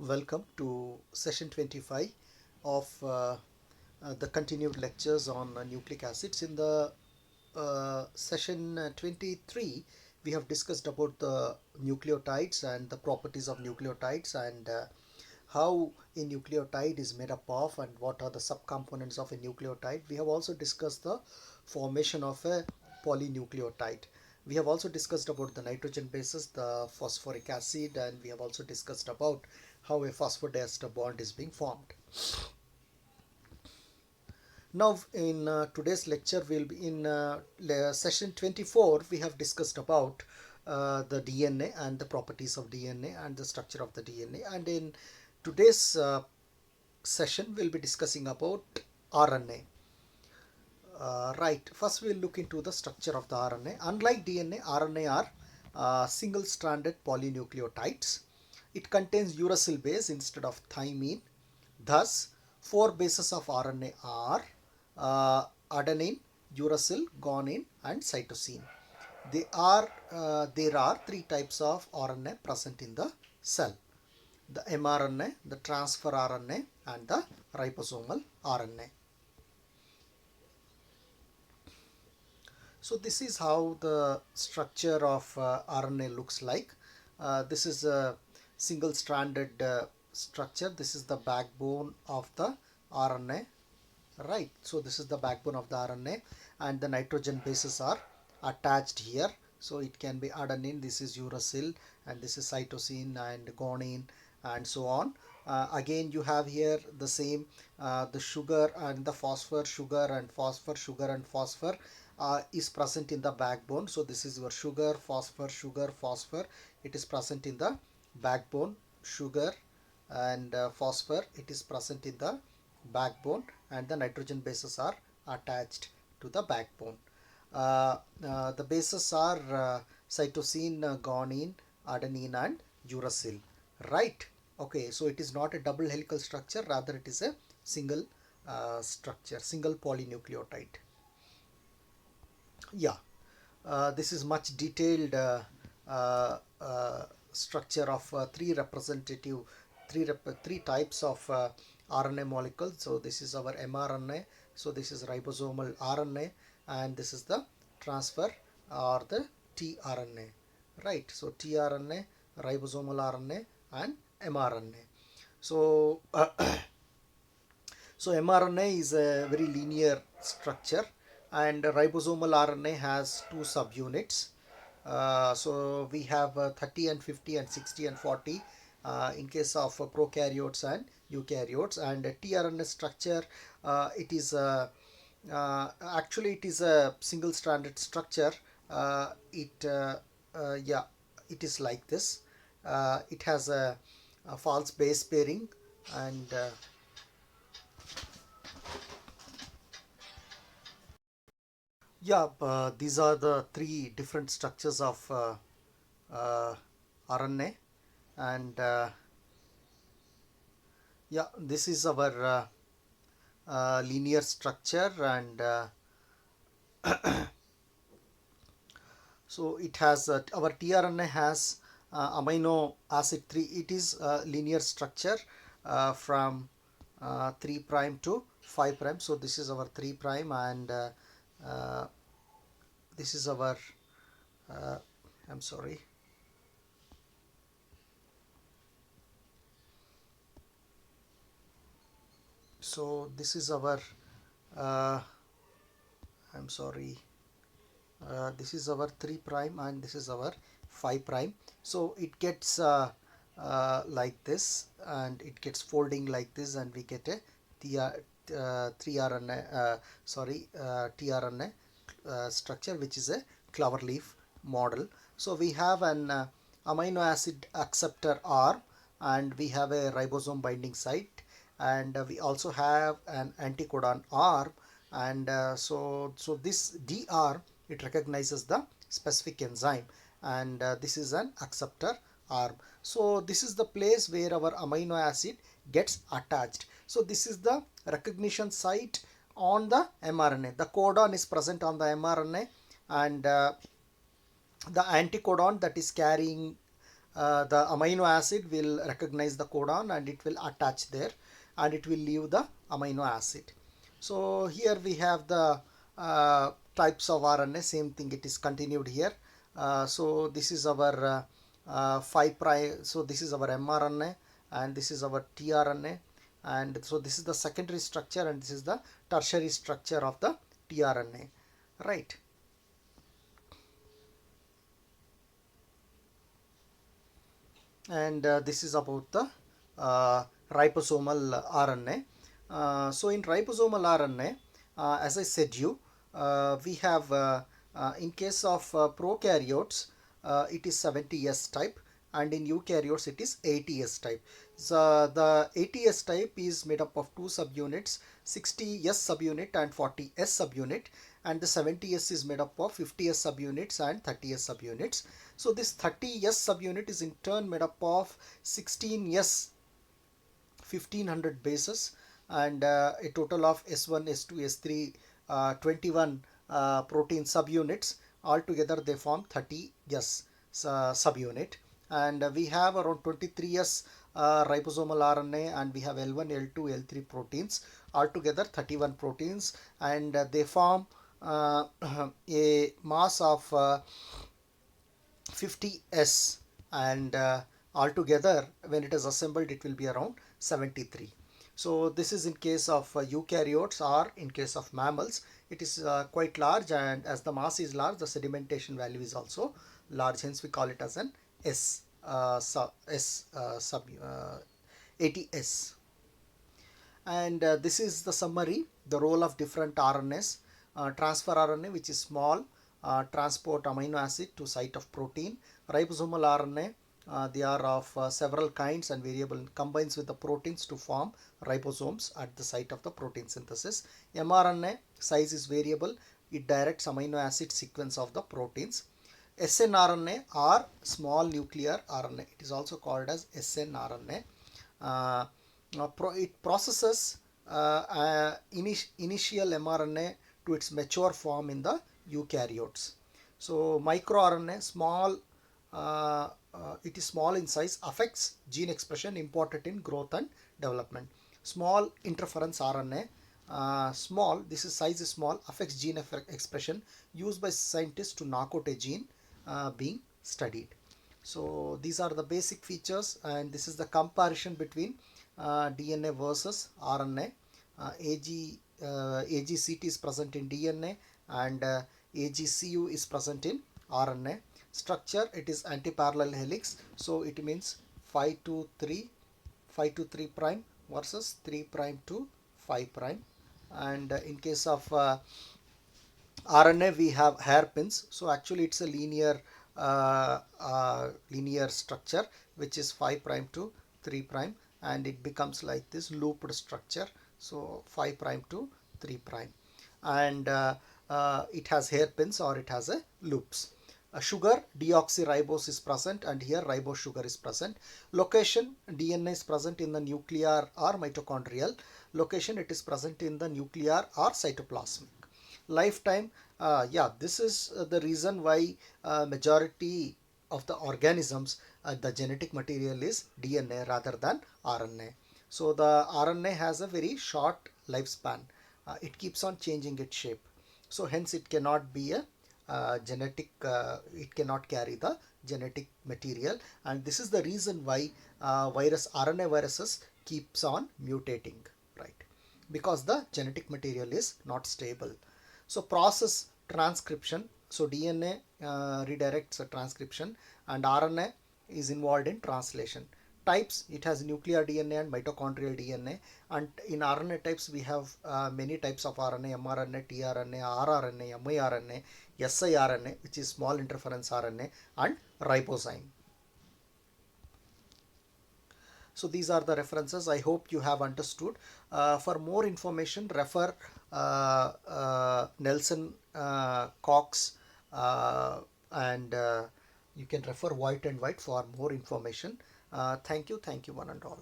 Welcome to session 25 of the continued lectures on nucleic acids. In the session 23, we have discussed about the nucleotides and the properties of nucleotides and how a nucleotide is made up of and what are the subcomponents of a nucleotide. We have also discussed the formation of a polynucleotide. We have also discussed about the nitrogen bases, the phosphoric acid, and we have also discussed about how a phosphodiester bond is being formed. Now in today's lecture we'll be in session 24. We have discussed about the DNA and the properties of DNA and the structure of the DNA, and in today's session we'll be discussing about RNA. Right, first we'll look into the structure of the RNA. Unlike DNA, RNA are single-stranded polynucleotides. It contains uracil base instead of thymine. Thus, four bases of RNA are adenine, uracil, guanine, and cytosine. There are three types of RNA present in the cell: the mRNA, the transfer RNA, and the ribosomal RNA. So this is how the structure of RNA looks like. This is a single stranded structure. This is the backbone of the RNA, right? So this is the backbone of the RNA, and the nitrogen bases are attached here. So it can be adenine, this is uracil, and this is cytosine and guanine, and so on. Again, you have here the same the sugar and the phosphor, sugar and phosphor, sugar and phosphor is present in the backbone. So this is your sugar, phosphor. It is present in the backbone. Sugar and phosphor, it is present in the backbone, and the nitrogen bases are attached to the backbone. The bases are cytosine, guanine, adenine, and uracil, right? Okay, so it is not a double helical structure, rather it is a single structure, single polynucleotide. Yeah, this is much detailed structure of three types of RNA molecules. So this is our mRNA, so this is ribosomal RNA, and this is the transfer or the tRNA, right? So tRNA, ribosomal RNA, and mRNA. So so mRNA is a very linear structure, and ribosomal RNA has two subunits. So we have 30 and 50 and 60 and 40 in case of prokaryotes and eukaryotes. And tRNA structure, it is actually it is a single stranded structure. Yeah, it is like this. It has a false base pairing, and yeah, these are the three different structures of uh, RNA, and yeah, this is our linear structure, and so it has our tRNA has amino acid 3. It is a linear structure from 3 prime to 5 prime. So this is our 3 prime, and uh, this is our uh, I'm sorry. So this is our uh, I'm sorry. This is our 3 prime, and this is our 5 prime. So it gets like this, and it gets folding like this, and we get a 3RNA tRNA structure, which is a clover leaf model. So we have an amino acid acceptor arm, and we have a ribosome binding site, and we also have an anticodon arm, and so this D arm, it recognizes the specific enzyme, and this is an acceptor arm. So this is the place where our amino acid gets attached. So this is the recognition site on the mRNA. The codon is present on the mRNA, and the anticodon that is carrying the amino acid will recognize the codon and it will attach there and it will leave the amino acid. So here we have the types of RNA, same thing, it is continued here. So this is our 5 prime, so this is our mRNA and this is our tRNA, and so this is the secondary structure and this is the tertiary structure of the tRNA, right? And this is about the ribosomal RNA. So in ribosomal RNA, as I said you, we have in case of prokaryotes, it is 70S type, and in eukaryotes it is 80S type. So the 80S type is made up of two subunits, 60S subunit and 40S subunit, and the 70S is made up of 50S subunits and 30S subunits. So this 30S subunit is in turn made up of 16S 1500 bases and a total of S1, S2, S3, 21 protein subunits. Altogether they form 30S subunit, and we have around 23S ribosomal RNA, and we have L1, L2, L3 proteins, altogether 31 proteins, and they form a mass of 50S, and altogether when it is assembled it will be around 73. So this is in case of eukaryotes, or in case of mammals it is quite large, and as the mass is large the sedimentation value is also large, hence we call it as an S sub 80S. And this is the summary, the role of different RNAs. Transfer RNA, which is small, transport amino acid to site of protein. Ribosomal RNA, they are of several kinds and variable, combines with the proteins to form ribosomes at the site of the protein synthesis. mRNA, size is variable, it directs amino acid sequence of the proteins. snRNA or small nuclear RNA, it is also called as snRNA. It processes initial mRNA to its mature form in the eukaryotes. So microRNA, small, it is small in size, affects gene expression important in growth and development. Small interference RNA, small, this is size is small, affects gene expression, used by scientists to knock out a gene being studied. So these are the basic features, and this is the comparison between DNA versus RNA. AGCT is present in DNA, and AGCU is present in RNA. Structure, it is antiparallel helix, so it means 5 to 3 prime versus 3 prime to 5 prime. And in case of RNA we have hairpins, so actually it's a linear structure which is 5 prime to 3 prime, and it becomes like this looped structure, so 5 prime to 3 prime, and it has hairpins or it has a loops. Sugar, deoxyribose is present, and here ribose sugar is present. Location, DNA is present in the nuclear or mitochondrial. Location, it is present in the nuclear or cytoplasmic. Lifetime, yeah, this is the reason why majority of the organisms, the genetic material is DNA rather than RNA. So the RNA has a very short lifespan. It keeps on changing its shape, so hence it cannot be a genetic, it cannot carry the genetic material, and this is the reason why RNA viruses keeps on mutating, right? Because the genetic material is not stable. So process transcription, so DNA redirects a transcription, and RNA is involved in translation. Types, it has nuclear DNA and mitochondrial DNA, and in RNA types we have many types of RNA: mRNA, tRNA, rRNA, miRNA, siRNA, which is small interference RNA, and ribozyme. So these are the references. I hope you have understood. For more information, refer Nelson, Cox, and you can refer White and White for more information. Thank you one and all.